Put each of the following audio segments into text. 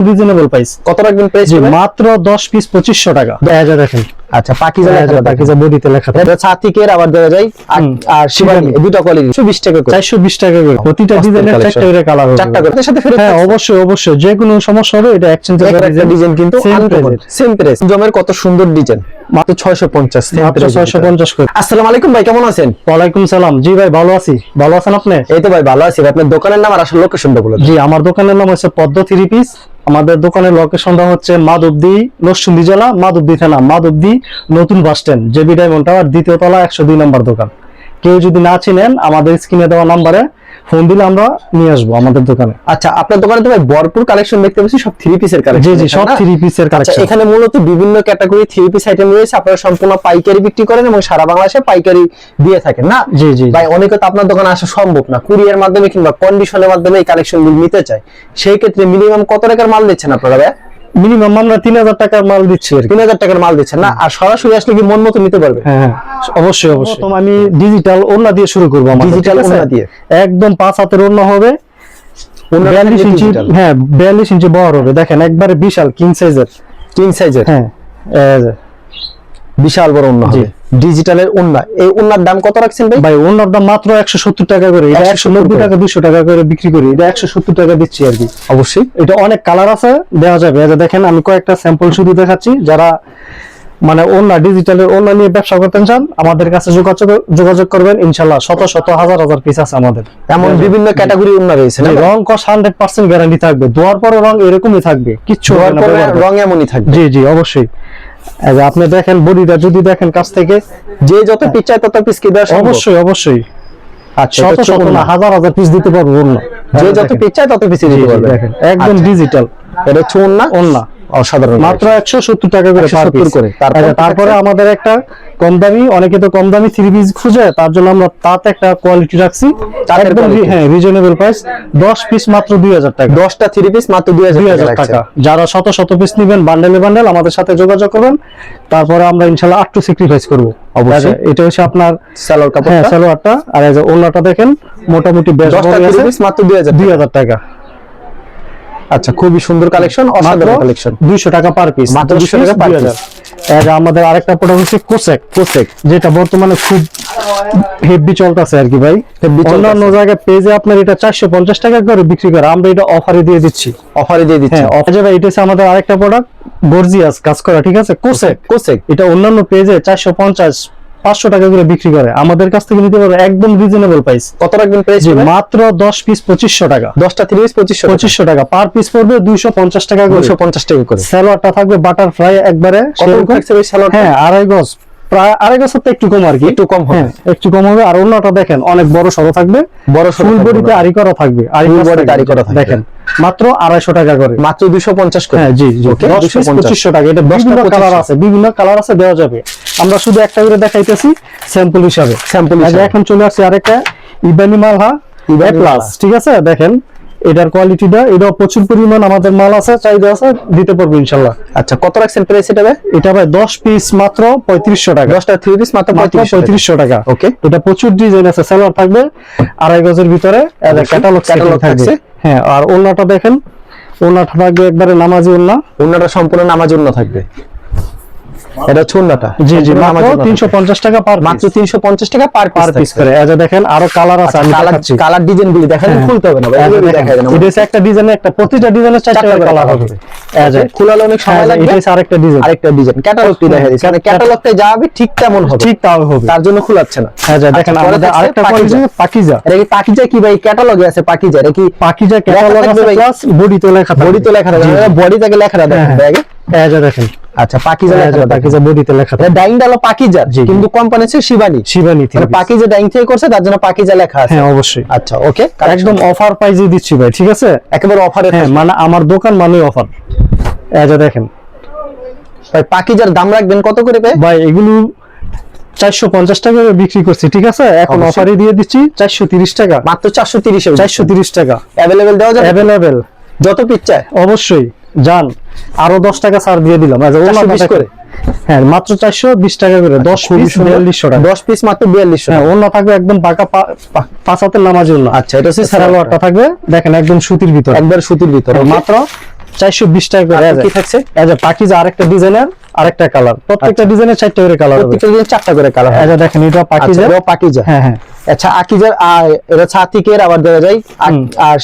Reasonable price. কত রাখবেন price? মাত্র 10 পিস 2500 টাকা। দেখেন আচ্ছা পাকিজা লেখা, পাকিজা বডিতে লেখা থাকে। এটা ছাতিকের আবার দেওয়া যায় আর শিবানী দুটো কোয়ালিটি 120 টাকা করে। 420 টাকা করে প্রতিটা ডিজাইনের 4টা করে কালার হবে। 4টা করে এর সাথে ফেরত। হ্যাঁ অবশ্যই অবশ্যই, যে কোনো সমস্যা হবে এটা এক্সচেঞ্জ করে ডিজাইন কিন্তু সেম প্রাইস। জমের কত সুন্দর ডিজাইন, মাত্র 650। মাত্র 650 করে। আসসালামু আলাইকুম ভাই, কেমন আছেন? ওয়ালাইকুম সালাম। জি ভাই ভালো আছি। ভালো আছেন আপনি? এই তো ভাই ভালো আছি। আপনার দোকানের নাম আর আসল লোকেশনটা বলুন। জি আমার দোকানের নাম হচ্ছে পদ্ম থ্রি পিস। আমাদের দোকানের লোকেশনটা হচ্ছে মাধবদী, নরসিংদী জেলা, মাধবদী থানা, মাধবদী নতুন bus stand, JB diamond tower, দ্বিতীয় তলা, 102 নম্বর দোকান। কেউ যদি না চিনেন আমাদের স্ক্রিনে দেওয়া নাম্বারে ফোন দিলে আমরা নিয়ে আসবো আমাদের দোকানে। আচ্ছা আপনার দোকানে তো ভাই ভরপুর কালেকশন দেখতে পাচ্ছি, সব থ্রি পিসের কালেকশন। জি জি সব থ্রি পিসের কালেকশন। আচ্ছা এখানে মূলত বিভিন্ন ক্যাটাগরি থ্রি পিস আইটেম রয়েছে। আপনারা সম্পূর্ণ পাইকারি বিক্রি করেন এবং সারা বাংলাদেশে পাইকারি দিয়ে থাকেন না? জি জি ভাই অনেকে তো আপনার দোকানে আসা সম্ভব না, কুরিয়ার মাধ্যমে কিংবা কন্ডিশনের মাধ্যমে এই কালেকশনগুলো নিতে চায়। সেই ক্ষেত্রে মিনিমাম কত টাকার মাল দিচ্ছেন আপনারা ভাই? মিনিমাম আমরা 3000 টাকার মাল দিচ্ছি। 3000 টাকার মাল দিচ্ছেন না? আর সরাসরি আসলে কি মন মতো নিতে পারবে? হ্যাঁ অবশ্যই অবশ্যই। আমি ডিজিটাল ওড়না দিয়ে শুরু করব। ডিজিটাল ওড়না দিয়ে একদম 5 হাতের ওড়না হবে, 42 ইঞ্চি। হ্যাঁ 42 ইঞ্চি বহর হবে। দেখেন একবারে বিশাল কিং সাইজের। হ্যাঁ বিশাল বড় ওড়না হবে ডিজিটালের ওড়না। এই ওড়নার দাম কত রাখছেন ভাই? ভাই ওড়নার দাম মাত্র 170 টাকা করে। এটা 190 টাকা 200 টাকা করে বিক্রি করি, এটা 170 টাকা দিচ্ছি আর কি। অবশ্যই এটা অনেক কালার আছে, দেওয়া যাবে। এই যে দেখেন আমি কয়েকটা স্যাম্পল শুধু দেখাচ্ছি। যারা মানে ওড়না ডিজিটালের ওড়না নিয়ে ব্যবসা করতে চান আমাদের কাছে যোগাযোগ করবেন। ইনশাআল্লাহ শত শত হাজার হাজার পিস আছে আমাদের। এমন বিভিন্ন ক্যাটাগরি ওড়না রয়েছে না? রং কস 100% গ্যারান্টি থাকবে। ধোয়ার পরে রং এরকমই থাকবে, কিচ্ছু রং এমনই থাকবে। জি জি অবশ্যই। আপনি দেখেন বডিটা যদি দেখেন কাছ থেকে, যে যত পিস চায় তত পিস কি দেওয়া সম্ভব? অবশ্যই অবশ্যই। আচ্ছা শত শত না হাজার হাজার পিস দিতে পারবো ওড়না। যে যত পিস চায় তত পিস দিতে পারবে। দেখেন একদম ডিজিটাল। এটা হচ্ছে ওড়না অসাধারণ, মাত্র 170 টাকা করে পার পিস করে। তারপরে আমাদের একটা কম দামি, অনেকে তো কম দামি থ্রি পিস খুঁজে, তার জন্য আমরা তাতে একটা কোয়ালিটি রাখছি। একদম হ্যাঁ রিজনেবল প্রাইস। 10 পিস মাত্র 2000 টাকা। 10টা থ্রি পিস মাত্র 2000 টাকা। যারা শত শত পিস নেবেন বান্ডেলে বান্ডেল আমাদের সাথে যোগাযোগ করবেন। তারপরে আমরা ইনশাআল্লাহ আপ টু স্যাক্রিফাইস করব। অবশ্যই এটা হচ্ছে আপনার সালোয়ার কাপড়। হ্যাঁ সালোয়ারটা। আর এই যে ওড়নাটা দেখেন মোটামুটি বেশ বড় আছে। 10টা থ্রি পিস মাত্র 2000 টাকা। আচ্ছা খুবই সুন্দর কালেকশন, অসাধারণ কালেকশন। 200 টাকা পার পিস, মাত্র 200 টাকা পার পিস। আমাদের আরেকটা প্রোডাক্ট হচ্ছে কোসেক, যেটা বর্তমানে খুব হেভি চলতেছে আর কি ভাই। অন্যান্য জায়গায় পেজে আপনার এটা 450 টাকা করে বিক্রি করে, আমরা এটা অফারে দিয়ে দিচ্ছি। হ্যাঁ অফারে ভাই। এটা হচ্ছে আমাদের আরেকটা প্রোডাক্ট গর্জিয়াস কাজ করা, ঠিক আছে? কোসেক এটা অন্যান্য পেজে 450 500 টাকা করে বিক্রি করে, আমাদের কাছ থেকে নিতে পারবে একদম রিজনেবল প্রাইস। কত রাখবেন প্রাইস? মাত্র 10 পিস 2500 টাকা। 10টা থ্রি পিস 2500 টাকা পার পিস পড়বে। 250 টাকা করে। 250 টাকা করে। সালোয়ারটা থাকবে বাটারফ্লাই একবারে। হ্যাঁ 2.5 গজ, প্রায় 2.5 গজ থেকে একটু কম আর কি, একটু কম হবে, একটু কম হবে। আর ওড়নাটা দেখেন অনেক বড় সরো থাকবে, বড় ফুল বডিতে আরি করা থাকবে। দেখেন মাত্র 250 টাকা করে, মাত্র 250 করে। হ্যাঁ জি জি 2500 টাকা। এটা বিভিন্ন কালার আছে, বিভিন্ন কালার আছে, দেওয়া যাবে। আমরা শুধু একটা করে দেখাইতেছি স্যাম্পল হিসাবে। এখন চলে আসছে আরেকটা ইবানি মালহা প্লাস, ঠিক আছে? দেখেন এটার কোয়ালিটিটা, এটা প্রচুর পরিমাণ আমাদের মাল আছে, চাহিদা আছে, দিতে পারবো ইনশাআল্লাহ। আচ্ছা কত রাখছেন প্রাইস এটা ভাই? এটা ভাই 10 পিস মাত্র 3500 টাকা। 10টা থ্রি পিস মাত্র 3500 টাকা। ওকে এটা প্রচুর ডিজাইন আছে। সালোয়ার থাকবে 2.5 গজের ভিতরে, ক্যাটালগ থাকবে। হ্যাঁ আর ওড়নাটা দেখেন, ওড়নাটা থাকবে একবারে নামাজি ওড়না। ওড়নাটা সম্পূর্ণ নামাজি ওড়না থাকবে। এটা ওড়নাটা জি জি মাত্র 350 টাকা পার, মাত্র 350 টাকা পার পিস করে। এই যে দেখেন আরো কালার আছে, আমি দেখাচ্ছি। কালার ডিজাইনগুলি দেখেন, খুলতে হবে না ভাই, এগুলো দেখাই দেন। এটা হচ্ছে একটা ডিজাইনে, একটা প্রতিটা ডিজাইনের 4টা কালার হবে। এই যে খোলালে অনেক সময় লাগবে। এটা হচ্ছে আরেকটা ডিজাইন, ক্যাটালগটি দেখা দিচ্ছে, মানে ক্যাটালগতে যা হবে ঠিক তেমন হবে, ঠিক তাও হবে, তার জন্য খোলাচ্ছে না। হ্যাঁ দেখেন আমাদের আরেকটা কোয়ালিটি পাকিজা। এটা কি পাকিজা কি ভাই? ক্যাটালগে আছে পাকিজা। এটা কি পাকিজা ক্যাটালগ আছে প্লাস বডিতে লেখা থাকবে। বডিতে লেখা থাকবে, বডি থেকে লেখাটা দেখেন আগে। এই যে দেখেন, আচ্ছা পাকিজা লেখা, পাকিজা বডিতে লেখা থাকে। ডাইং ডালো পাকিজা, কিন্তু কোম্পানি হচ্ছে শিবানী। মানে পাকিজা ডাইং থেকে করছে, তার জন্য পাকিজা লেখা আছে। হ্যাঁ অবশ্যই। আচ্ছা ওকে, একদম অফার প্রাইসে দিচ্ছি ভাই, ঠিক আছে? একেবারে অফারে। হ্যাঁ মানে আমার দোকান মানে অফার। এই যে দেখেন ভাই পাকিজার দাম রাখবেন কত করে ভাই? এগুলো 450 টাকা করে বিক্রি করছি, ঠিক আছে? এখন অফারে দিয়ে দিচ্ছি 430 টাকা। মাত্র 430 টাকা। अवेलेबल দেওয়া যাবে? अवेलेबल যত পিস চাই অবশ্যই জান। আরো 10 টাকা ছাড় দিয়ে দিলাম। 420 করে। হ্যাঁ মাত্র 420 টাকা করে। 10 পিস 4200 টাকা। 10 পিস মাত্র 4200। হ্যাঁ ওড়না থাকবে একদম পাকা 5 হাতের নামাজি ওড়না। আচ্ছা এটা হচ্ছে সালোয়ারটা থাকবে দেখেন একদম সুতির ভিতর, একবার সুতির ভিতর, মাত্র 420 টাকা করে। আর কি থাকছে? এই যে পাকিজা আরেকটা ডিজাইনের আরেকটা কালার, প্রত্যেকটা ডিজাইনের 4টা করে কালার হবে, প্রত্যেকটা ডিজাইন 4টা করে কালার এই হবে। যে দেখেন এটা পাকিজা, এটাও পাকিজা। হ্যাঁ হ্যাঁ আচ্ছা আকিজার এটা হচ্ছে আতিকের, আবার দেওয়া যায় আর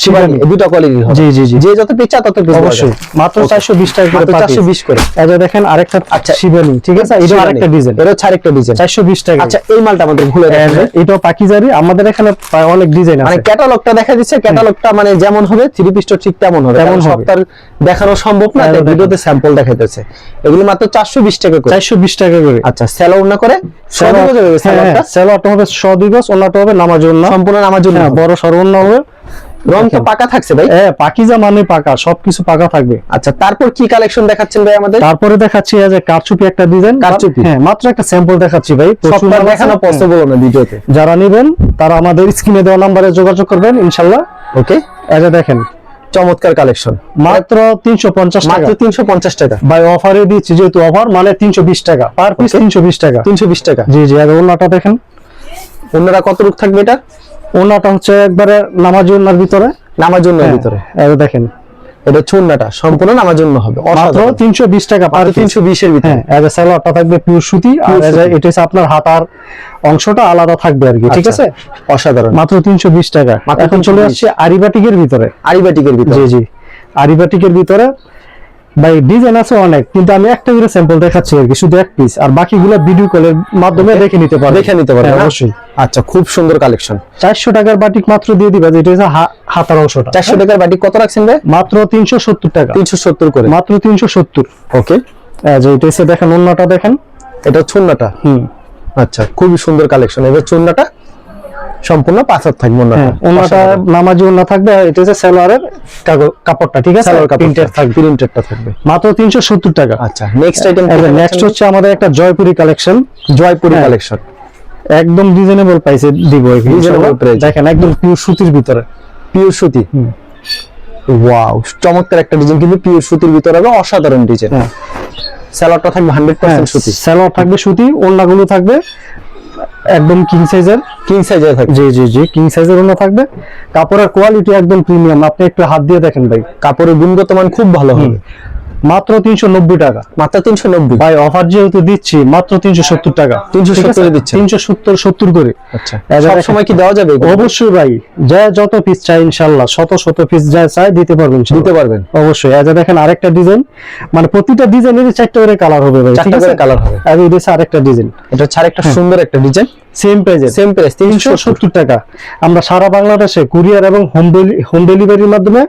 শিবানী, শিবানী। দুটো কোয়ালিটির হবে। জি জি জি যে যত পিস চায় তত পিস অবশ্যই মাত্র 420 টাকা করে পাকিজা। 420 করে। এই যে দেখেন আরেকটা আচ্ছা। শিবানী, ঠিক আছে, এটা আরেকটা ডিজাইন, এটা হচ্ছে আরেকটা ডিজাইন। 420 টাকা। আচ্ছা এই মালটা আমাদের ভুলে এই যে এটাও পাকিজারি, আমাদের এখানে প্রায় অনেক ডিজাইন মানে আছে। ক্যাটালগটা দেখা দিচ্ছে, ক্যাটালগটা মানে যেমন হবে থ্রি পিসটা ঠিক তেমন হবে, তেমন কারণ হবে। সবটার দেখানো সম্ভব না, হ্যাঁ, তাই দেখেন। ভিডিওতে স্যাম্পল দেখাইতেছে। এগুলো মাত্র 420 টাকা করে। 420 টাকা করে। আচ্ছা সেলার না করে সবগুলো যাবে সেলারটা, সেলোয়ারটা হবে 102 গজ, ওন্নাটা হবে নামাজ ওন্না, সম্পূর্ণ আমার জন্য হ্যাঁ বড় সর্বন্ন হবে। রং তো পাকা থাকছে ভাই। হ্যাঁ পাকিজা মানে পাকা, সবকিছু পাকা থাকবে। আচ্ছা তারপর কি কালেকশন দেখাচ্ছেন ভাই আমাদের? তারপরে দেখাচ্ছি এই যে কারচুপি একটা ডিজাইন, কারচুপি। হ্যাঁ মাত্র একটা স্যাম্পল দেখাচ্ছি ভাই, প্রচুর সবটা মাল আছে। দেখানো পসিবল না ভিডিওতে। যারা নেবেন তারা আমাদের স্ক্রিনে দেওয়া নম্বরে যোগাযোগ করবেন ইনশাআল্লাহ। ওকে এই যে দেখেন চমৎকার কালেকশন, মাত্র 350 টাকা মাত্র 350 টাকা। ভাই, অফারে দিচ্ছি যেহেতু অফার, মানে 320 টাকা পার পিস, Okay. 320 টাকা। 320 টাকা। জি জি। আর ওন্নাটা দেখেন, অন্যরা কত রূপ থাকবে এটা? ওন্নাটা হচ্ছে একবারে নামাজি ওন্নার ভিতরে, নামার জন্য হ্যাঁ, ভিতরে এই যে দেখেন এটা চুন্নাটা সম্পূর্ণ নামার জন্য হবে। মাত্র 320 টাকা পার মাত্র পিস। 320 এর ভিতরে। হ্যাঁ, এই যে সালোয়ারটা থাকবে পিওর সুতি, আর Pure এই যে সুতি। এটা হচ্ছে আপনার হাতার অংশটা আলাদা থাকবে আর কি, ঠিক আচ্ছা, আছে। অসাধারণ। মাত্র 320 টাকা। মাত্র এখন চলে 320 আসছে আরিবাটিকের ভিতরে। আরিবাটিকের ভিতরে। জি জি, আরিবাটিকের ভিতরে ভাই ডিজাইন আছে অনেক, কিন্তু আমি একটা করে স্যাম্পল দেখাচ্ছি আর কি, শুধু এক পিস, আর বাকিগুলো ভিডিও কলের মাধ্যমে দেখে নিতে পারবেন। দেখে নিতে পারবেন, হ্যাঁ, না? অবশ্যই। আচ্ছা খুব সুন্দর কালেকশন। 400 টাকার বাটিক মাত্র দিয়ে দিবা, যেটা হচ্ছে হাতার অংশটা। 400 টাকার বাটি কত রাখছেন ভাই? মাত্র 370 টাকা। 370 করে। মাত্র 370। ওকে যে এটা হচ্ছে দেখেন ওন্নাটা দেখেন। এটা চুন্নাটা। হুম, আচ্ছা খুবই সুন্দর কালেকশন। এবার চুন্নাটা সম্পূর্ণ পাথর থাকবে ওন্নাটা। হ্যাঁ ওন্নাটা নামাজি ওন্না থাকবে, আর এটা হচ্ছে সালোয়ারের কাপড়টা, ঠিক আছে, সালোয়ার কাপড় প্রিন্টেড থাকবে। প্রিন্টেডটা থাকবে। মাত্র 370 টাকা। আচ্ছা নেক্সট আইটেম নেক্সট হচ্ছে আমাদের একটা জয়পুরি কালেকশন, জয়পুরি হ্যাঁ। কালেকশন। একদম রিজনেবল প্রাইসে দিব এখানে, Reasonable ইনশাআল্লাহ। price। দেখেন একদম পিওর সুতির ভিতরে। পিওর সুতি। ওয়াও চমৎকার একটা ডিজাইন, কিন্তু পিওর সুতির ভিতরে হবে, অসাধারণ ডিজাইন। হ্যাঁ। সালোয়ারটা থাকবে 100% সুতি। সালোয়ার থাকবে সুতি, ওন্নাগুলো থাকবে একদম কিং সাইজের। কিং সাইজের থাকবে। জি জি জি, কিং সাইজের ওন্না থাকবে। কাপড়ের কোয়ালিটি একদম প্রিমিয়াম, আপনি একটু হাত দিয়ে দেখেন ভাই। কাপড়ের গুণগত মান খুব ভালো হবে। মাত্র 390 টাকা। মাত্র 390। ভাই অফার যেহেতু দিচ্ছি মাত্র 370 টাকা। 370 দিচ্ছেন? 370 করে। আচ্ছা এই যে সব দেখেন। সময় কি দেওয়া যাবে এগুলো? অবশ্যই ভাই, যা যত পিস চাই ইনশাআল্লাহ, শত পিস যা চাই দিতে পারবেন ইনশাআল্লাহ। দিতে পারবেন। অবশ্যই। এই যে দেখেন আরেকটা ডিজাইন, মানে প্রতিটা ডিজাইনেরই 4টা করে কালার হবে ভাই, ঠিক 4টা আছে, করে কালার হবে। আর এই হচ্ছে আরেকটা ডিজাইন, এটা ছাড়া একটা সুন্দর একটা ডিজাইন, সেম প্রাইজে, সেম প্রাইস 370। 370 টাকা। আমরা সারা বাংলাদেশে কুরিয়ার এবং হোম ডেলিভারির মাধ্যমে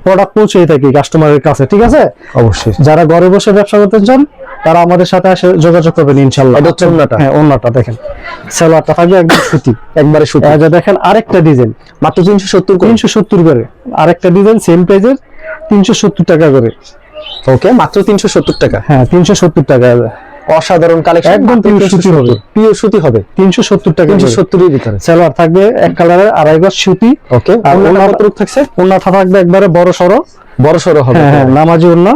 প্রোডাক্ট পৌঁছে থাকি কাস্টমারের কাছে, ঠিক আছে। অবশ্যই। যারা ঘরে বসে ব্যবসা করতে চান তারা আমাদের সাথে এসে যোগাযোগ করবেন ইনশাআল্লাহ। এটা হচ্ছে ওন্নাটা। হ্যাঁ ওন্নাটা দেখেন, সালোয়ারটা থাকবে একদম সুতি, একবারে সুতি। এই যে দেখেন আরেকটা ডিজাইন, মাত্র 370 করে। 370 করে। আরেকটা ডিজাইন সেম প্রাইজের, 370 টাকা করে। ওকে মাত্র 370 টাকা। হ্যাঁ 370 টাকা। অসাধারণ কালেকশন, একদম pure সুতি হবে। পিওর সুতি হবে। 370 টাকা। 370 এর ভিতরে। সালোয়ার থাকবে এক কালারের, আড়াই গজ সুতি। ওকে আর ওন্না ওন্না কত রূপ থাকছে? ওন্নাটা থাকবে একবারে বড় সরো। বড় সরো হবে। হ্যাঁ হ্যাঁ, নামাজি ওন্না,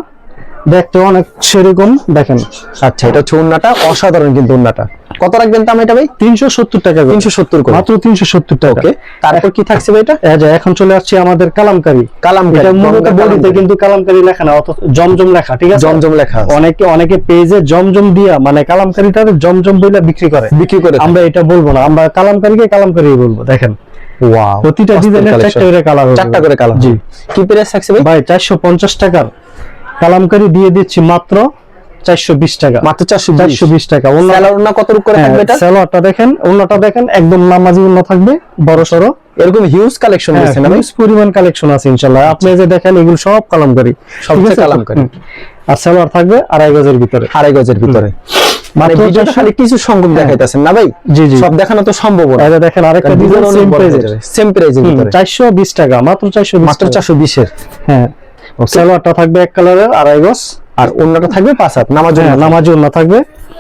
দেখতে অনেক সেরকম দেখেন। আচ্ছা এটা হচ্ছে ওন্নাটা, অসাধারণ কিন্তু ওন্নাটা। কত রাখবেন দাম এটা ভাই? 370 টাকা করে। 370 করে। মাত্র 370 টাকা। ওকে তারপর কি থাকছে ভাই এটা? এই যে এখন চলে আসছে আমাদের কালামকারী। কালামকারী। এটা মূলত বডিতে কিন্তু কালামকারী লেখা না, অত জমজম লেখা, ঠিক আছে। জমজম লেখা আছে। অনেকে পেজে জমজম দিয়া, মানে কালামকারীটা জমজম বইলা বিক্রি করে। বিক্রি করে। আমরা এটা বলবো না, আমরা কালামকারীকে কালামকারী বলবো। দেখেন ওয়াও প্রতিটা ডিজাইনের 4টা করে কালার হবে। 4টা করে কালার। জি। কি প্রাইস থাকছে ভাই? ভাই 450 টাকার কালামকারী দিয়ে দিচ্ছি মাত্র 420 টাকা। মাত্র 420। 420 টাকা। সালোয়ার ওন্না কত রূপ করে থাকবে এটা? সালোয়ারটা দেখেন, ওন্নাটা দেখেন একদম নামাজি ওন্না থাকবে, বড় সরো। এরকম হিউজ কালেকশন হ্যাঁ, রয়েছে না ভাই? হিউজ পরিমাণ কালেকশন আছে ইনশাআল্লাহ। আপনি যে দেখেন এগুলো সব কালামকারী, সব ঠিক হচ্ছে আছে? কালামকারী। হুম। আর সালোয়ার থাকবে আড়াই গজের ভিতরে। আড়াই গজের ভিতরে। মানে মাত্র ভিডিওটা খালি কিছু সংখ্যক দেখাইতেছেন না ভাই? জি জি। সব দেখানো তো সম্ভব না। এই যে দেখেন আরেকটা ডিজাইন সেম প্রাইজের, সেম প্রাইজের ভিতরে। 420 টাকা, মাত্র 420 মাত্র টাকা। 420 এর। হ্যাঁ সালোয়ারটা থাকবে এক কালারের, আড়াই গজ। আর ওন্নাটা থাকবে 5 হাত নামাজ হ্যাঁ, নামাজি ওন্না থাকবে।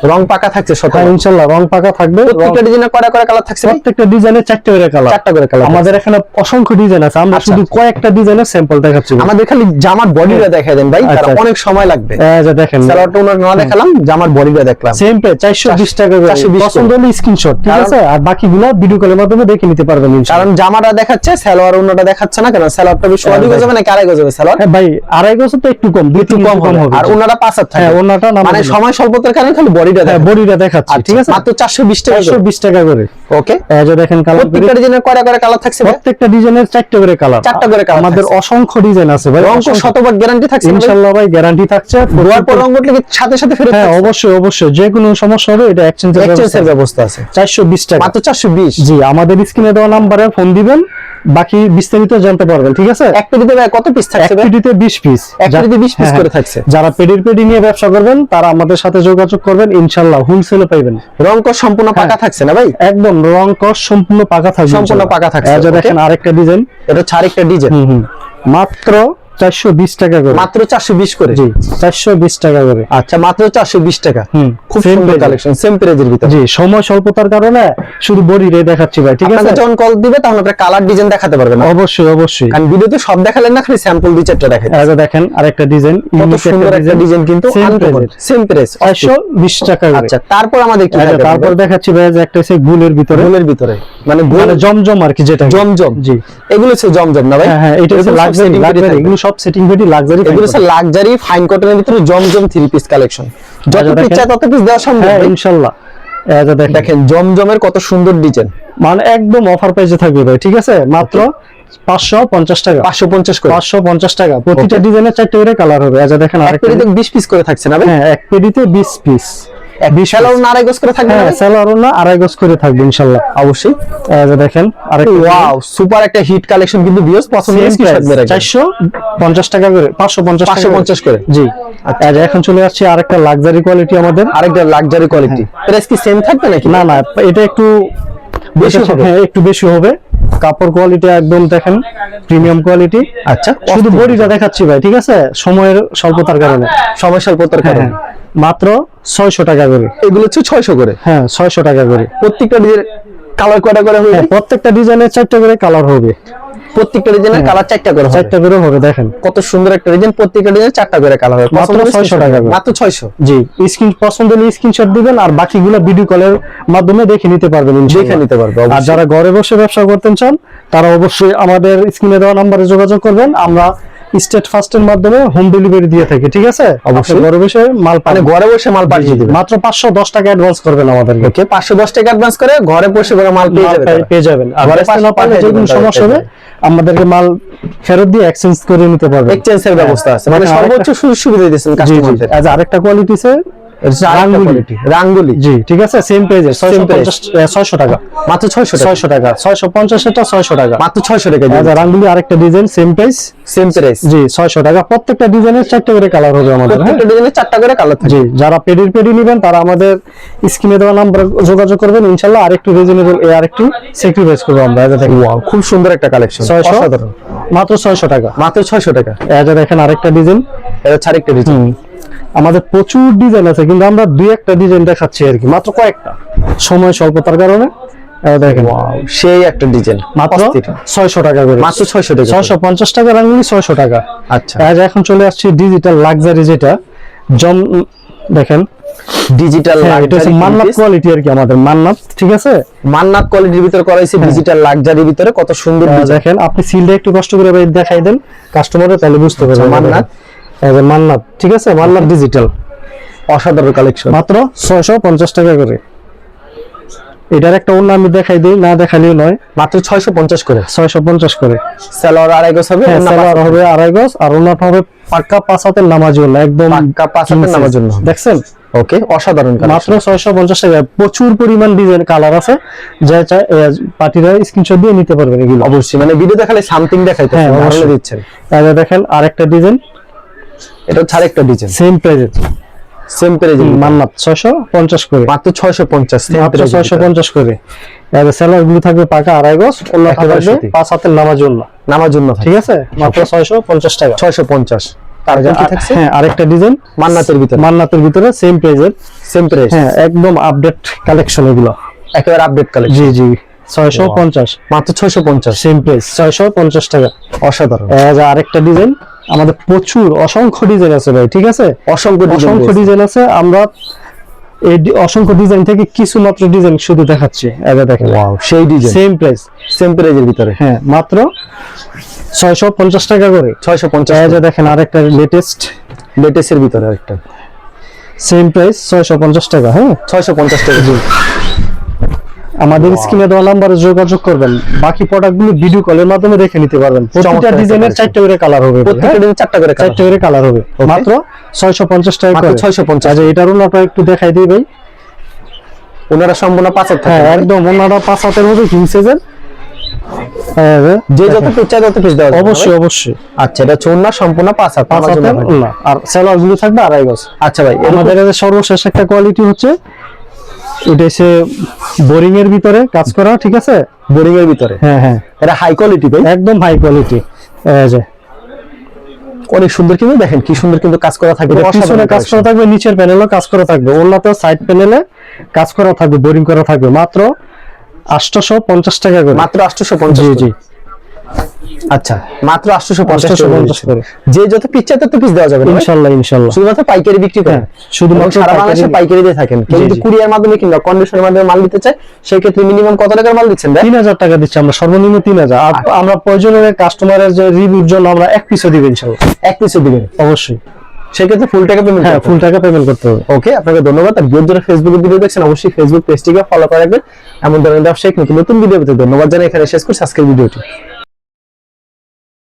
রং পাকা থাকছে শত হ্যাঁ ইনশাআল্লাহ রং পাকা থাকবে। প্রত্যেকটা ডিজাইনে কয়টা করে কালার থাকছে ভাই? প্রত্যেকটা ডিজাইনে 4টা করে কালার। 4টা করে কালার আমাদের এখানে অসংখ্য ডিজাইন আছে, আমরা শুধু কয়েকটা ডিজাইনের স্যাম্পল দেখাচ্ছি। আমাদের খালি জামার বডিটা দেখাই দেন ভাই, কারণ অনেক সময় লাগবে। এই যে দেখেন সালোয়ারটা ওনার না দেখালাম, জামার বডিটা দেখলাম। সেম প্রাইস 420 টাকা করে। 420 পছন্দ হলে স্ক্রিনশট, ঠিক আছে? আর বাকিগুলো ভিডিও কলের মাধ্যমে দেখে নিতে পারবেন ইনশাআল্লাহ। কারণ জামাটা দেখাচ্ছে, সালোয়ার ওনাটা দেখাচ্ছে না কেন? সালোয়ারটা বেশ ওয়াদি গজ হবে নাকি আড়াই গজ হবে সালোয়ার? হ্যাঁ ভাই আড়াই গজ তো একটু কম, একটু কম হবে। আর ওনাটা 5 হাত থাকে। হ্যাঁ ওনাটা মানে সময় স্বল্পতার কারণে খালি বডিটা হ্যাঁ বডিটা দেখাচ্ছি, ঠিক আছে? মাত্র 420 টাকা। 420 টাকা করে। ওকে, এই যে দেখেন কালার, প্রত্যেকটা ডিজাইনের কয়টা করে কালার থাকছে ভাই? প্রত্যেকটা ডিজাইনের 4টা করে কালার। 4টা করে কালার আমাদের অসংখ্য ডিজাইন আছে ভাই। রং কো শতভাগ গ্যারান্টি থাকছে ইনশাআল্লাহ ভাই, গ্যারান্টি থাকছে। ধোয়ার পর রং উঠলে কি সাথে সাথে ফেরত? হ্যাঁ অবশ্যই অবশ্যই, যে কোনো সমস্যা হবে এটা এক্সচেঞ্জের ব্যবস্থা আছে। 420 টাকা মাত্র 420। জি, আমাদের স্ক্রিনে দেওয়া নম্বরে ফোন দিবেন, বাকি বিস্তারিত জানতে পারবেন, ঠিক আছে? এক পেটিতে ভাই কত পিস থাকছে ভাই? এক পেটিতে 20 পিস। এক পেটিতে 20 পিস করে থাকছে। যারা পেডি নিয়ে ব্যবসা করবেন তারা আমাদের সাথে যোগাযোগ করবেন, ইনশাআল্লাহ হোলসেলে পাইবেন। রং কো সম্পূর্ণ পাকা থাকছে না ভাই? একদম রং কস সম্পূর্ণ পাকা থাকবে, সম্পূর্ণ পাকা থাকছে। এই যে দেখেন আরেকটা ডিজাইন, এটা হচ্ছে আরেকটা ডিজাইন। মাত্র 420 টাকা করে। মাত্র 420 করে। জি 420 টাকা করে। আচ্ছা, মাত্র 420 টাকা। খুব Same সুন্দর price। কালেকশন, সেম প্রাইজের ভিতরে। জি, সময় স্বল্পতার কারণে শুধু বডি রে দেখাচ্ছি ভাই, ঠিক আছে? আপনাকে যখন কল দিবে তখন আপনি কালার ডিজাইন দেখাতে পারবেন না? অবশ্যই অবশ্যই। কারণ ভিডিওতে সব দেখালেন না, খালি স্যাম্পল দুই চারটা দেখাই। এই যে দেখেন আরেকটা ডিজাইন, কত সুন্দর একটা ডিজাইন, কিন্তু সেম প্রাইস 420 টাকা করে। আচ্ছা, তারপর আমাদের কি দেখাবেন? তারপর দেখাচ্ছি ভাই যে একটা হচ্ছে গুলের ভিতরে, গোলের ভিতরে মানে মানে জমজম আর কি, যেটা জমজম। জি, এগুলো হচ্ছে জমজম না ভাই? হ্যাঁ হ্যাঁ, এটা হচ্ছে লাক্সারি, এগুলো সব সেটিং পেটি লাক্সারি। এগুলো হচ্ছে লাক্সারি ফাইন কটনের ভিতরে জমজম 3 পিস কালেকশন। যত পিস চাই তত পিস দেওয়া সম্ভব। হ্যাঁ ইনশাআল্লাহ। এই যে দেখেন জমজমের কত সুন্দর ডিজাইন, মানে একদম অফার প্রাইসে থাকবে ভাই, ঠিক আছে? মাত্র 550 টাকা। 550 করে। 550 টাকা। প্রতিটা ডিজাইনের 4টা করে কালার হবে। এই যে দেখেন এক আরেকটা, পেটিতে 20 পিস করে থাকছে না ভাই? হ্যাঁ এক পেটিতে 20 পিস। বিশাল না আড়াই গজ করে থাকবে? হ্যাঁ সালোয়ার না আড়াই গজ করে থাকবে ইনশাআল্লাহ। অবশ্যই। এই যে দেখেন আরেকটা, ওয়াও সুপার একটা হিট কালেকশন, কিন্তু ভিউয়ার্স পছন্দ হলে স্ক্রিনশট মেরে রাখবেন। 450 টাকা করে, 550 করে। জি। আর এখন চলে আসছে আরেকটা লাক্সারি কোয়ালিটি, আমাদের আরেকটা লাক্সারি কোয়ালিটি। প্রাইস কি সেম থাকবে নাকি? না না, এটা একটু বেশি হবে। হ্যাঁ একটু বেশি হবে। কাপড় কোয়ালিটি একদম দেখেন প্রিমিয়াম কোয়ালিটি। আচ্ছা, শুধু বডিটা দেখাচ্ছি ভাই, ঠিক আছে? সময়ের স্বল্পতার কারণে, সময় স্বল্পতার কারণে মাত্র 600 টাকা করে। এগুলো হচ্ছে 600 করে। হ্যাঁ 600 টাকা করে। প্রত্যেকটা ডিজাইন কালার কয়টা করে হবে? হ্যাঁ প্রত্যেকটা ডিজাইনের 4টা করে কালার হবে। প্রত্যেকটা ডিজাইনের কালার 4টা করে হবে। 4টা করে হবে। দেখেন কত সুন্দর একটা ডিজাইন, প্রত্যেকটা ডিজাইন 4টা করে কালার হবে। মাত্র 600 টাকা করে। মাত্র 600। জি, পছন্দ হলে স্ক্রিনশট দিবেন, আর বাকিগুলো ভিডিও কলের মাধ্যমে দেখে নিতে পারবেন ইনশাআল্লাহ। দেখে নিতে পারবে। আর যারা ঘরে বসে ব্যবসা করতে চান তারা অবশ্যই আমাদের স্ক্রিনে দেওয়া নম্বরে যোগাযোগ করবেন। আমরা স্টেট ফাস্টের মাধ্যমে হোম ডেলিভারি দিয়ে থাকি, ঠিক আছে? অবশ্যই। ঘরে বসে মাল মানে ঘরে বসে মাল পাঠিয়ে দিবেন। মাত্র 510 টাকা অ্যাডভান্স করবেন আমাদেরকে। ওকে, 510 টাকা অ্যাডভান্স করে ঘরে বসে মাল পেয়ে যাবেন। আর ঘরে পাশে না পারলে যে কোনো সমস্যা হবে আমাদেরকে মাল ফেরত দিয়ে এক্সচেঞ্জ করে নিতে পারবেন। এক্সচেঞ্জের ব্যবস্থা আছে, মানে সর্বোচ্চ সুযোগ সুবিধা দিয়েছেন কাস্টমারদের। আজ আরেকটা কোয়ালিটি আছে রাঙ্গুলি। জি ঠিক আছে, সেম পেজে 600 টাকা। মাত্র 600 টাকা। 650 এটা 600 টাকা। মাত্র 600 টাকা। রাঙ্গুলি আরেকটা ডিজাইন, সেম প্রাইস। জি 600 টাকা। প্রত্যেকটা ডিজাইনের 4টা করে কালার হবে আমাদের। প্রত্যেকটা ডিজাইনের 4টা করে কালার থাকবে। জি, যারা পেডি নেবেন তারা আমাদের স্ক্রিনে দেওয়া নাম্বারে যোগাযোগ করবেন, ইনশাআল্লাহ আরেকটু রিজনেবল আরেকটু স্যাক্রিফাইস করব আমরা। এটা দেখেন ওয়াও, খুব সুন্দর একটা কালেকশন। 600 মাত্র 600 টাকা। মাত্র 600 টাকা। এটা দেখেন আরেকটা ডিজাইন, এটা আরেকটা ডিজাইন। আমাদের প্রচুর ডিজাইন আছে, কিন্তু আমরা দুই একটা ডিজাইন দেখাচ্ছি আর কি, মাত্র কয়েকটা, সময় স্বল্পতার কারণে। দেখেন সেই একটা ডিজাইন মাত্র 600 টাকা করে। মাত্র 600 টাকা। 650 টাকা রাঙ্গুলি, 600 টাকা। আচ্ছা, এখন চলে আসছে ডিজিটাল লাক্সারি, যেটা দেখেন ডিজিটাল এটা হচ্ছে মান্নাত কোয়ালিটি আর কি, আমাদের মান্নাত, ঠিক আছে? মান্নাত কোয়ালিটির ভিতরে করা হয়েছে ডিজিটাল লাক্সারির ভিতরে। কত সুন্দর দেখেন, আপনি সিলটা একটু কষ্ট করে দেখাই দেন কাস্টমারে, তাহলে বুঝতে পারবেন। মান্নাত, মান্নাত, ঠিক আছে? মান্নাত ডিজিটাল, অসাধারণ কালেকশন। মাত্র 650 টাকা করে। এটার একটা অন্য আমি দেখাই দিই, না দেখালেও নয়। মাত্র 650 করে। 650 করে। সালোয়ার আড়াই গজ হবে, সালোয়ার হবে আড়াই গজ, আর ওন্নাটা হবে পাক্কা 5 হাতের নামাজ জন্য, একদম পাক্কা 5 হাতের নামাজ জন্য। দেখছেন? ওকে, অসাধারণ কালেকশন। মাত্র 650 টাকা। প্রচুর পরিমাণ ডিজাইন কালার আছে, যা চাই পার্টিরা স্ক্রিনশট দিয়ে নিতে পারবেন এগুলো। অবশ্যই, মানে ভিডিও দেখালে সামথিং দেখাইতে ভালো দিচ্ছেন। তাহলে দেখেন আরেকটা ডিজাইন, এটা হচ্ছে আরেকটা ডিজাইন, সেম প্রাইসে, সেম প্রাইসে মান্নাত 650 করে। মাত্র 650, মাত্র 650 করে। এর সেলার গুলো থাকবে পাকা আড়াই গজ, ওন্না থাকবে 5 হাতের নামাজ জন্য, নামার জন্য, ঠিক আছে? মাত্র 650 টাকা। 650। তারপর কি থাকছে? হ্যাঁ আরেকটা ডিজাইন মান্নাতের ভিতরে সেম প্রাইস হ্যাঁ একদম আপডেট কালেকশন এগুলো একেবারে আপডেট কালেকশন। জি জি 650 মাত্র 650 সেম প্রাইস 650 টাকা। অসাধারণ। আরেকটা ডিজাইন আমাদের প্রচুর অসংখ্য ডিজাইন আছে ভাই, ঠিক আছে অসংখ্য ডিজাইন আছে। আমরা এই অসংখ্য ডিজাইন থেকে কিছু মাত্র ডিজাইন শুধু দেখাচ্ছি। এটা দেখেন ওয়াও সেই ডিজাইন সেম প্রাইসের ভিতরে হ্যাঁ মাত্র 650 টাকা করে। 650 দেখেন আরেকটা লেটেস্টের ভিতরে আরেকটা সেম প্রাইস 650 টাকা। হ্যাঁ 650 টাকা। আমাদের স্ক্রিনে দেওয়া নাম্বারে যোগাযোগ করবেন, বাকি প্রোডাক্টগুলো ভিডিও কলের মাধ্যমে দেখে নিতে পারবেন। প্রত্যেকটা ডিজাইনের 4টা করে কালার হবে, প্রত্যেকটা ডিজাইন 4টা করে কালার হবে। মাত্র 650 টাকা করে। 650। আচ্ছা এটার ওনাটা একটু দেখাই দিই ভাই। ওনারা সম্পূর্ণ 5 হাত থাকে। হ্যাঁ একদম ওনারা 5 হাতের মধ্যে কিং সাইজের। যে যত পিস চাই তত পিস দেওয়া যাবে। অবশ্যই। আচ্ছা এটা হচ্ছে ওনা সম্পূর্ণ 5 হাত। 5 হাতের ওনা আর সেলার গুলো থাকবে 2.5 গজ। আচ্ছা ভাই আমাদের কাছে সর্বশেষ একটা কোয়ালিটি হচ্ছে এটা হচ্ছে বোরিং এর ভিতরে কাজ করা, ঠিক আছে? বোরিং এর ভিতরে হ্যাঁ এটা হাই কোয়ালিটি ভাই, একদম হাই কোয়ালিটি। অনেক সুন্দর, কিন্তু দেখেন কি সুন্দর কিন্তু কাজ করা থাকবে। পিছনে কাজ করা থাকবে, নিচের প্যানেলও কাজ করা থাকবে, ওনাতেও সাইড প্যানেলে কাজ করা থাকবে, বোরিং করা থাকবে। মাত্র 850 টাকা করে। মাত্র 850। জি আচ্ছা মাত্র 850 করে। যে যত পিস চাই তত পিস দেওয়া যাবে ইনশাআল্লাহ। শুধুমাত্র পাইকারি বিক্রি করেন? শুধুমাত্র সারা বাংলাদেশে পাইকারি দিয়ে থাকেন। কেউ যদি কুরিয়ার মাধ্যমে কিংবা কন্ডিশনের মাধ্যমে মাল নিতে চায় সেই ক্ষেত্রে মিনিমাম কত টাকার মাল দিচ্ছেন ভাই? 3000 টাকা দিচ্ছি আমরা, সর্বনিম্ন 3000। আর আমরা প্রয়োজনে কাস্টমারের যে রিভিউর জন্য আমরা এক পিসও দিব ইনশাআল্লাহ। এক পিসও দিবেন? অবশ্যই। সেক্ষেত্রে ফুল টাকা পেমেন্ট? হ্যাঁ ফুল টাকা পেমেন্ট করতে হবে। ওকে আপনাকে ধন্যবাদ। আর যারা ফেসবুকে ভিডিও দেখছেন অবশ্যই ফেসবুক পেজটিকে ফলো করে রাখবেন। এমন ধরনের ব্যবসায়িক নতুন ভিডিও পেতে ধন্যবাদ জানাই এখানে শেষ করছি আজকের ভিডিওটি।